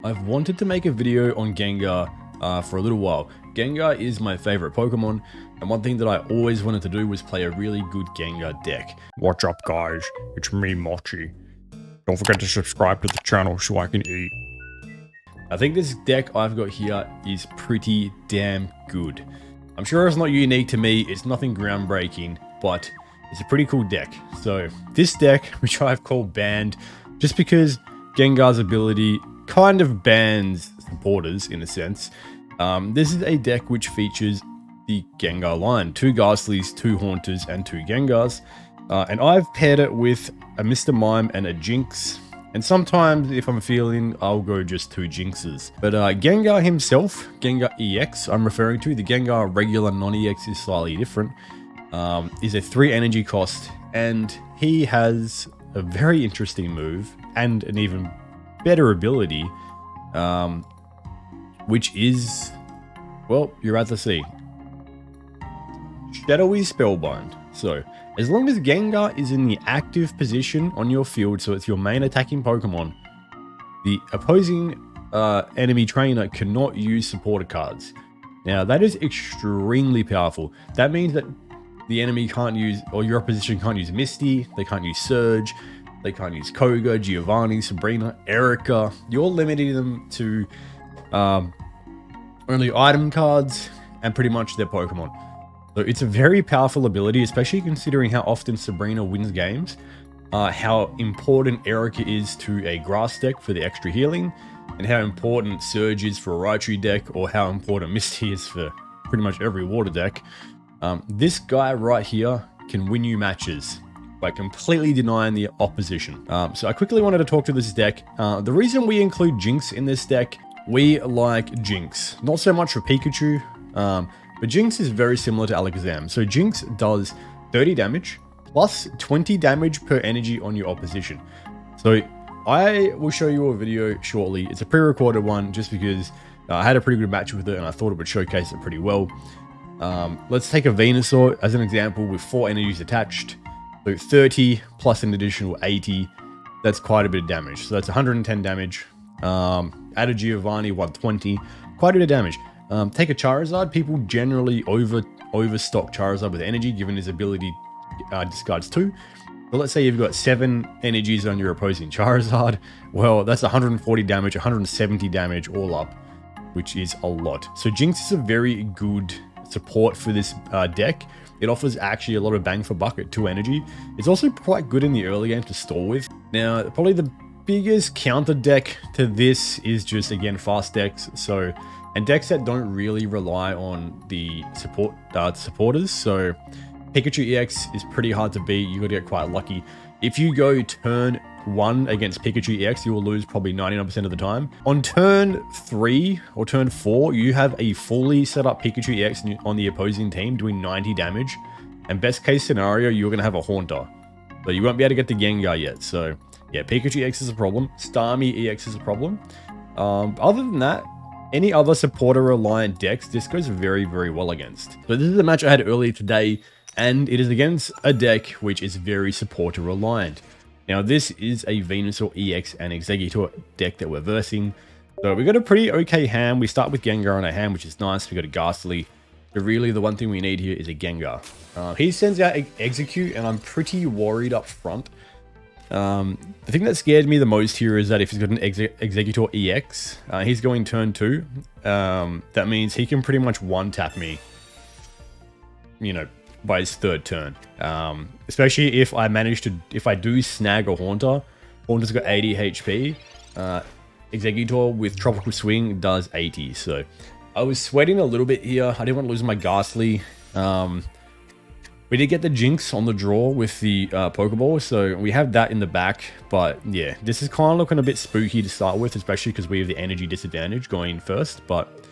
I've wanted to make a video on Gengar for a little while. Gengar is my favorite Pokemon, and one thing that I always wanted to do was play a really good Gengar deck. What's up, guys? It's me, Mochi. Don't forget to subscribe to the channel so I can eat. I think this deck I've got here is pretty damn good. I'm sure it's not unique to me, it's nothing groundbreaking, but it's a pretty cool deck. So this deck, which I've called Banned, just because Gengar's ability kind of bans supporters in a sense. This is a deck which features the Gengar line, 2 Ghastlies, 2 Haunters, and 2 Gengars. And I've paired it with a Mr. Mime and a Jynx. And sometimes, if I'm feeling, I'll go just 2 Jynxes. But Gengar himself, Gengar EX, I'm referring to, the Gengar regular non-EX is slightly different, is a 3 energy cost. And he has a very interesting move and an even better ability, which is, well, you're about to see. Shadowy Spellbind. So, as long as Gengar is in the active position on your field, so it's your main attacking Pokemon, the opposing enemy trainer cannot use supporter cards. Now, that is extremely powerful. That means that the enemy can't use, or your opposition can't use Misty, they can't use Surge, they can't use Koga, Giovanni, Sabrina, Erika. You're limiting them to only item cards and pretty much their Pokemon. So it's a very powerful ability, especially considering how often Sabrina wins games, how important Erika is to a grass deck for the extra healing, and how important Surge is for a Raichu deck, or how important Misty is for pretty much every water deck. This guy right here can win you matches by completely denying the opposition. So I quickly wanted to talk to this deck. The reason we include Jynx in this deck, we like Jynx. Not so much for Pikachu, but Jynx is very similar to Alakazam. So Jynx does 30 damage plus 20 damage per energy on your opposition. So I will show you a video shortly. It's a pre-recorded one just because I had a pretty good match with it and I thought it would showcase it pretty well. Let's take a Venusaur as an example with 4 energies attached. So 30 plus an additional 80, that's quite a bit of damage. So that's 110 damage. Add a Giovanni, 120, quite a bit of damage. Take a Charizard. People generally overstock Charizard with energy, given his ability discards 2. But let's say you've got 7 energies on your opposing Charizard. Well, that's 140 damage, 170 damage all up, which is a lot. So Jynx is a very good support for this deck. It offers actually a lot of bang for buck at 2 energy. It's also quite good in the early game to store with. Now, probably the biggest counter deck to this is just, again, fast decks. So, and decks that don't really rely on the supporters. So Pikachu EX is pretty hard to beat. You gotta get quite lucky. If you go turn 1 against Pikachu EX, you will lose probably 99% of the time. On turn 3 or turn 4, you have a fully set up Pikachu EX on the opposing team doing 90 damage. And best case scenario, you're gonna have a Haunter. So you won't be able to get the Gengar yet. So yeah, Pikachu EX is a problem. Starmie EX is a problem. Other than that, any other supporter reliant decks, this goes very, very well against. So this is a match I had earlier today, and it is against a deck which is very supporter reliant. Now this is a Venusaur EX and Exeggutor deck that we're versing. So we got a pretty okay hand. We start with Gengar on our hand, which is nice. We got a Ghastly. But really the one thing we need here is a Gengar. He sends out Execute, and I'm pretty worried up front. The thing that scared me the most here is that if he's got an Exeggutor EX, he's going turn 2. That means he can pretty much one-tap me, you know, by his 3rd turn. Especially if if I do snag a Haunter. Haunter's got 80 HP. Exeggutor with Tropical Swing does 80. So I was sweating a little bit here. I didn't want to lose my Ghastly. We did get the Jynx on the draw with the Pokeball, so we have that in the back. But yeah, this is kind of looking a bit spooky to start with, especially because we have the energy disadvantage going first. But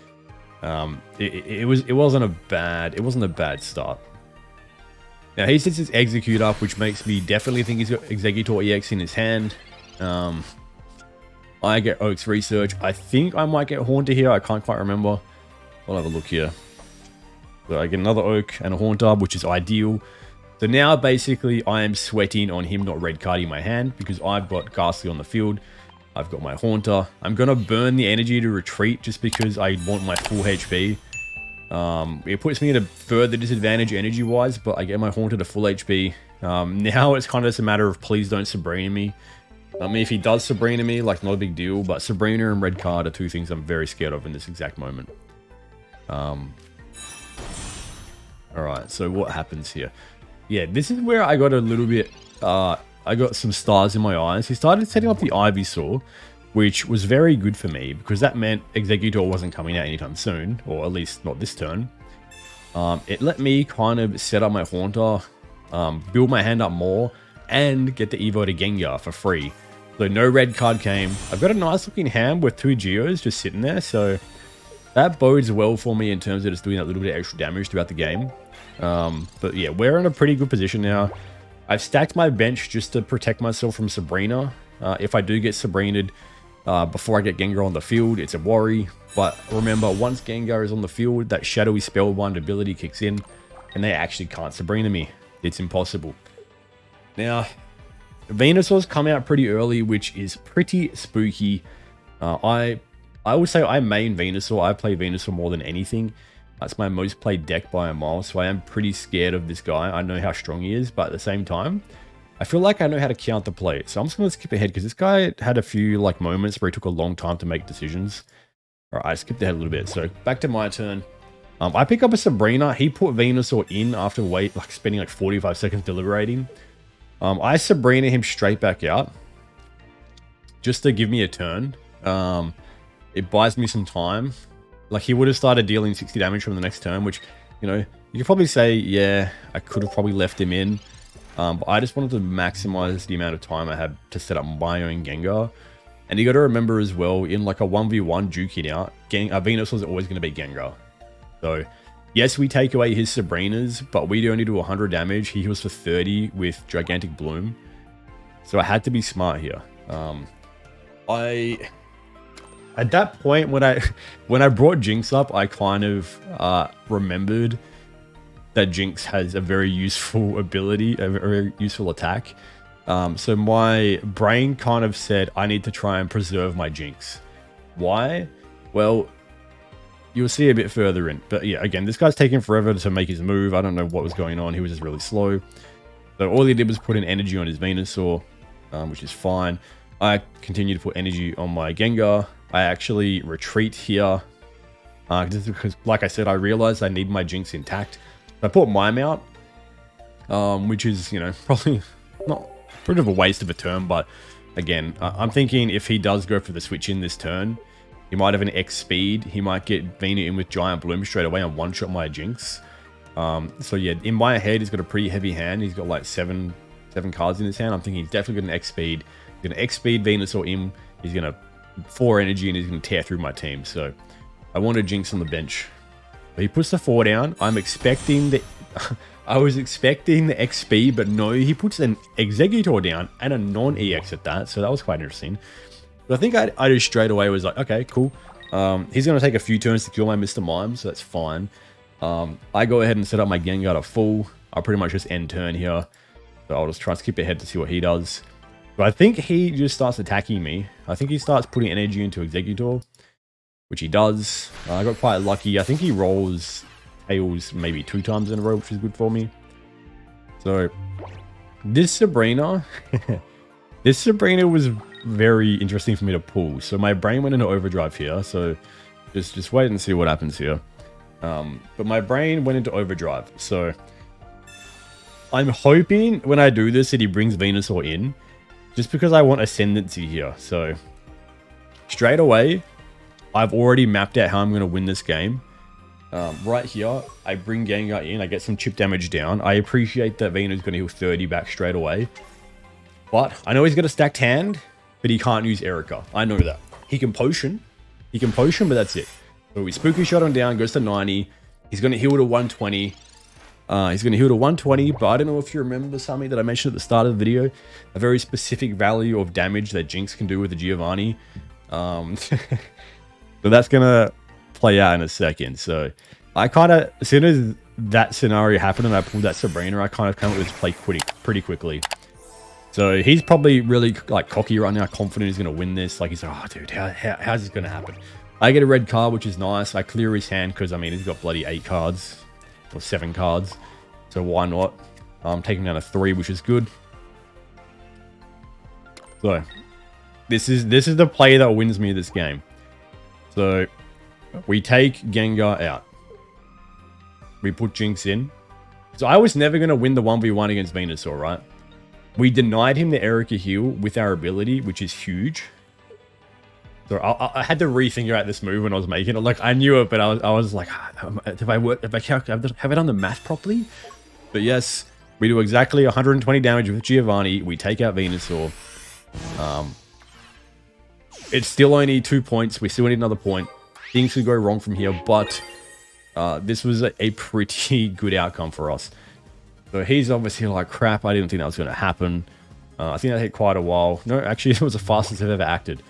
it wasn't a bad start. Now he sets his Execute up, which makes me definitely think he's got Exeggutor EX in his hand. I get Oak's Research. I think I might get Haunter here. I can't quite remember. I'll have a look here. So I get another Oak and a Haunter, which is ideal. So now basically I am sweating on him not red carding my hand because I've got Ghastly on the field. I've got my Haunter. I'm going to burn the energy to retreat just because I want my full HP. It puts me at a further disadvantage energy-wise, but I get my Haunter to full HP. Now it's kind of just a matter of please don't Sabrina me. I mean, if he does Sabrina me, like, not a big deal, but Sabrina and red card are two things I'm very scared of in this exact moment. Alright, so what happens here? Yeah, this is where I got a little bit, I got some stars in my eyes. He started setting up the Ivysaur, which was very good for me, because that meant Exeggutor wasn't coming out anytime soon, or at least not this turn. It let me kind of set up my Haunter, build my hand up more, and get the Evo to Gengar for free. So no red card came. I've got a nice looking hand with 2 Geos just sitting there, so that bodes well for me in terms of just doing that little bit of extra damage throughout the game. But yeah, we're in a pretty good position now. I've stacked my bench just to protect myself from Sabrina. If I do get Sabrinaed before I get Gengar on the field, it's a worry. But remember, once Gengar is on the field, that shadowy Spellbind ability kicks in, and they actually can't Sabrina me. It's impossible. Now, Venusaur's come out pretty early, which is pretty spooky. I would say I main Venusaur. I play Venusaur more than anything. That's my most played deck by a mile, so I am pretty scared of this guy. I know how strong he is, but at the same time, I feel like I know how to counter play it. So I'm just going to skip ahead because this guy had a few like moments where he took a long time to make decisions. All right, I skipped ahead a little bit. So back to my turn. I pick up a Sabrina. He put Venusaur in after spending like 45 seconds deliberating. I Sabrina him straight back out just to give me a turn. It buys me some time. Like, he would have started dealing 60 damage from the next turn, which, you know, you could probably say, yeah, I could have probably left him in. But I just wanted to maximize the amount of time I had to set up my own Gengar. And you got to remember as well, in like a 1v1 duking out, Venusaur is always going to be Gengar. So, yes, we take away his Sabrinas, but we only do 100 damage. He heals for 30 with Gigantic Bloom. So I had to be smart here. At that point, when I brought Jynx up, I kind of remembered that Jynx has a very useful ability, a very useful attack. So my brain kind of said, I need to try and preserve my Jynx. Why? Well, you'll see a bit further in. But yeah, again, this guy's taking forever to make his move. I don't know what was going on. He was just really slow. So all he did was put in energy on his Venusaur, which is fine. I continue to put energy on my Gengar. I actually retreat here. Just because, like I said, I realized I need my Jynx intact. I put Mime out, which is, you know, probably not a bit of a waste of a turn. But again, I'm thinking if he does go for the switch in this turn, he might have an X speed. He might get Vena in with Giant Bloom straight away and one-shot my Jynx. So yeah, in my head, he's got a pretty heavy hand. He's got like seven cards in his hand. I'm thinking he's definitely got an X speed. He's going to X speed Venusaur in. He's going to 4 energy and he's going to tear through my team. So I wanted Jynx on the bench. But he puts the 4 down. I'm expecting the... I was expecting the XP, but no, he puts an Exeggutor down and a non-EX at that. So that was quite interesting. But I think I just straight away was like, okay, cool. He's going to take a few turns to kill my Mr. Mime, so that's fine. I go ahead and set up my Gengar to full. I'll pretty much just end turn here. So I'll just try and skip ahead to see what he does. But I think he just starts attacking me. I think he starts putting energy into Exeggutor, which he does. I got quite lucky. I think he rolls Tails maybe 2 times in a row, which is good for me. So this Sabrina, was very interesting for me to pull. So my brain went into overdrive here. So just wait and see what happens here. But my brain went into overdrive. So I'm hoping when I do this that he brings Venusaur in, just because I want Ascendancy here. So straight away, I've already mapped out how I'm going to win this game. Right here, I bring Gengar in, I get some chip damage down. I appreciate that Venusaur's going to heal 30 back straight away. But I know he's got a stacked hand, but he can't use Erika. I know that. He can potion, but that's it. So we Spooky Shot him down, goes to 90. He's going to heal to 120. But I don't know if you remember something that I mentioned at the start of the video. A very specific value of damage that Jynx can do with the Giovanni. So that's going to play out in a second. So I kind of, as soon as that scenario happened and I pulled that Sabrina, I kind of came up with this play pretty quickly. So he's probably really like cocky right now, confident he's going to win this. Like he's like, oh dude, how's this going to happen? I get a red card, which is nice. I clear his hand because, I mean, he's got bloody 8 cards or 7 cards. So why not? I'm taking down a 3, which is good. So this is the play that wins me this game. So we take Gengar out. We put Jynx in. So I was never going to win the 1v1 against Venusaur, right? We denied him the Erika heal with our ability, which is huge. So I had to rethink out this move when I was making it. Like I knew it, but I was like, have I done the math properly? But yes, we do exactly 120 damage with Giovanni. We take out Venusaur. It's still only 2 points. We still need another point. Things could go wrong from here, but this was a pretty good outcome for us. So he's obviously like, crap, I didn't think that was going to happen. I think that hit quite a while. No, actually, it was the fastest I've ever acted.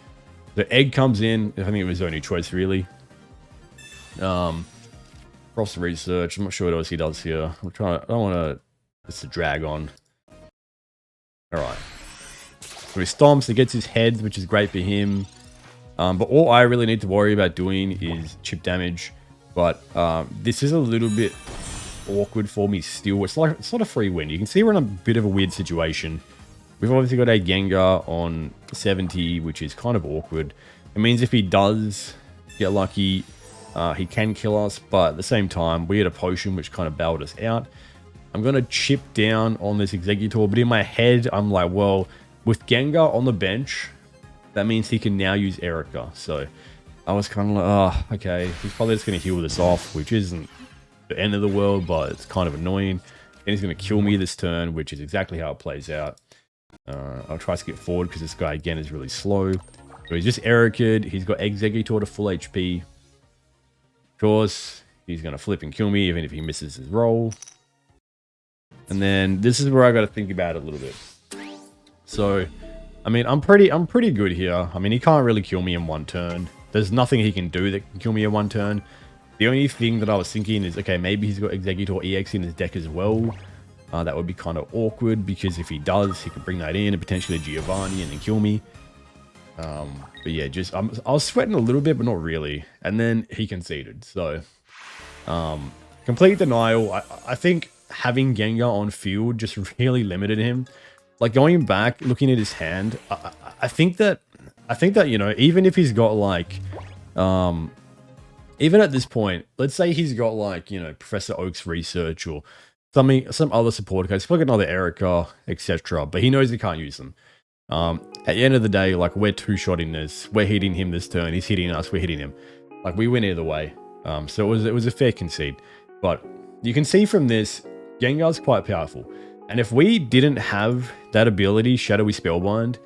The egg comes in. I think it was his only choice, really. Frost research. I'm not sure what else he does here. I'm trying. I don't want to. It's a drag on. All right. So he stomps. He gets his head, which is great for him. But all I really need to worry about doing is chip damage. But this is a little bit awkward for me still. It's not a free win. You can see we're in a bit of a weird situation. We've obviously got a Gengar on 70, which is kind of awkward. It means if he does get lucky, he can kill us, but at the same time, we had a potion which kind of bailed us out. I'm going to chip down on this Exeggutor, but in my head, I'm like, well, with Gengar on the bench, that means he can now use Erika. So I was kind of like, oh, okay, he's probably just going to heal this off, which isn't the end of the world, but it's kind of annoying. And he's going to kill me this turn, which is exactly how it plays out. I'll try to skip forward because this guy, again, is really slow. So he's just Erika'd. He's got Exeggutor to full HP. Of course, he's going to flip and kill me even if he misses his roll. And then this is where I got to think about it a little bit. So, I mean, I'm pretty good here. I mean, he can't really kill me in one turn. There's nothing he can do that can kill me in one turn. The only thing that I was thinking is, okay, maybe he's got Exeggutor EX in his deck as well. That would be kind of awkward because if he does, he could bring that in and potentially Giovanni and then kill me. But yeah, just I was sweating a little bit, but not really. And then he conceded. So, complete denial. I think having Gengar on field just really limited him. Like going back, looking at his hand, I think that you know, even if he's got like, even at this point, let's say he's got like, you know, Professor Oak's research or some other support cards, like another Erika, etc. But he knows he can't use them. At the end of the day, like we're two-shotting this. We're hitting him this turn. He's hitting us. We're hitting him. Like we win either way. So it was a fair concede. But you can see from this, Gengar's quite powerful. And if we didn't have that ability, Shadowy Spellbind,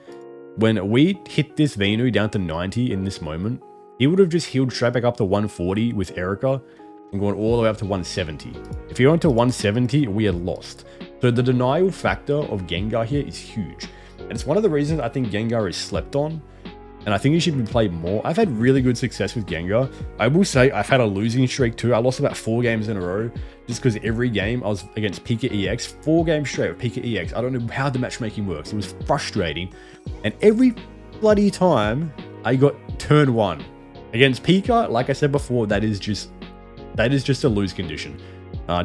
when we hit this Venu down to 90 in this moment, he would have just healed straight back up to 140 with Erika and gone all the way up to 170. If he went to 170, we had lost. So the denial factor of Gengar here is huge. And it's one of the reasons I think Gengar is slept on. And I think he should be played more. I've had really good success with Gengar. I will say I've had a losing streak too. I lost about 4 games in a row just because every game I was against Pika EX. 4 games straight with Pika EX. I don't know how the matchmaking works. It was frustrating. And every bloody time I got turn 1. Against Pika, like I said before, that is just a lose condition.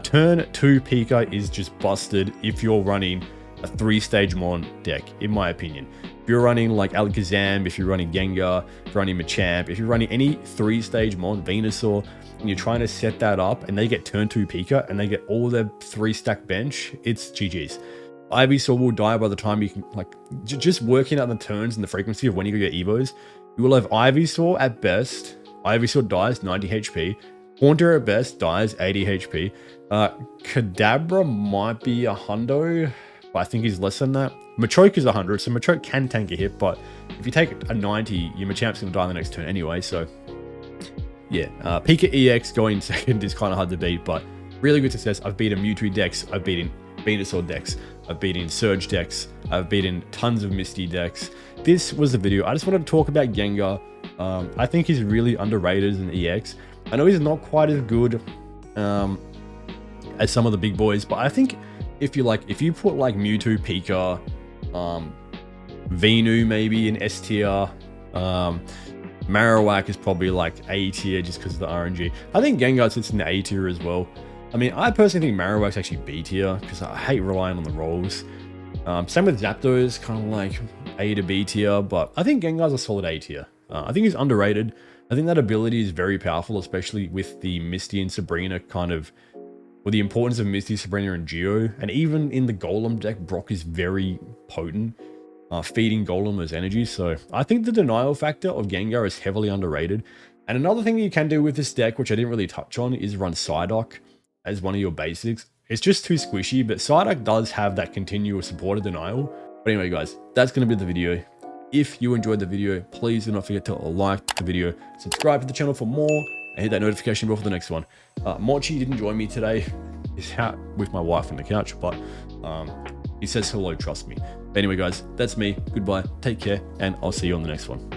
Turn 2 Pika is just busted if you're running a 3-stage Mon deck, in my opinion. If you're running like Alakazam, if you're running Gengar, if you're running Machamp, if you're running any 3-stage Mon, Venusaur, and you're trying to set that up and they get turn 2 Pika and they get all their 3-stack bench, it's GG's. Ivysaur will die by the time you can, like, just working out the turns and the frequency of when you get your Evos. You will have Ivysaur at best. Ivysaur dies 90 HP. Haunter at best dies 80 HP. Kadabra might be a hundo, but I think he's less than that. Machoke is 100, so Machoke can tank a hit, but if you take a 90, your Machamp's going to die in the next turn anyway, so yeah. Pika EX going second is kind of hard to beat, but really good success. I've beaten Mewtwo decks, I've beaten Venusaur decks, I've beaten Surge decks, I've beaten tons of Misty decks. This was the video. I just wanted to talk about Gengar. I think he's really underrated as an EX. I know he's not quite as good as some of the big boys, but I think if you put like Mewtwo, Pika, Venu maybe in S tier. Marowak is probably like A tier just because of the RNG. I think Gengar sits in the A tier as well. I mean, I personally think Marowak's actually B tier because I hate relying on the rolls. Same with Zapdos, kind of like A to B tier, but I think Gengar's a solid A tier. I think he's underrated. I think that ability is very powerful, especially with the Misty and Sabrina kind of, with the importance of Misty, Sabrina, and Geo. And even in the Golem deck, Brock is very potent, feeding Golem as energy. So I think the denial factor of Gengar is heavily underrated. And another thing that you can do with this deck, which I didn't really touch on, is run Psyduck as one of your basics. It's just too squishy, but Psyduck does have that continuous supported denial. But anyway, guys, that's going to be the video. If you enjoyed the video, please do not forget to like the video, subscribe to the channel for more, and hit that notification bell for the next one. Mochi didn't join me today. He's out with my wife on the couch, but he says hello, trust me. But anyway, guys, that's me. Goodbye, take care, and I'll see you on the next one.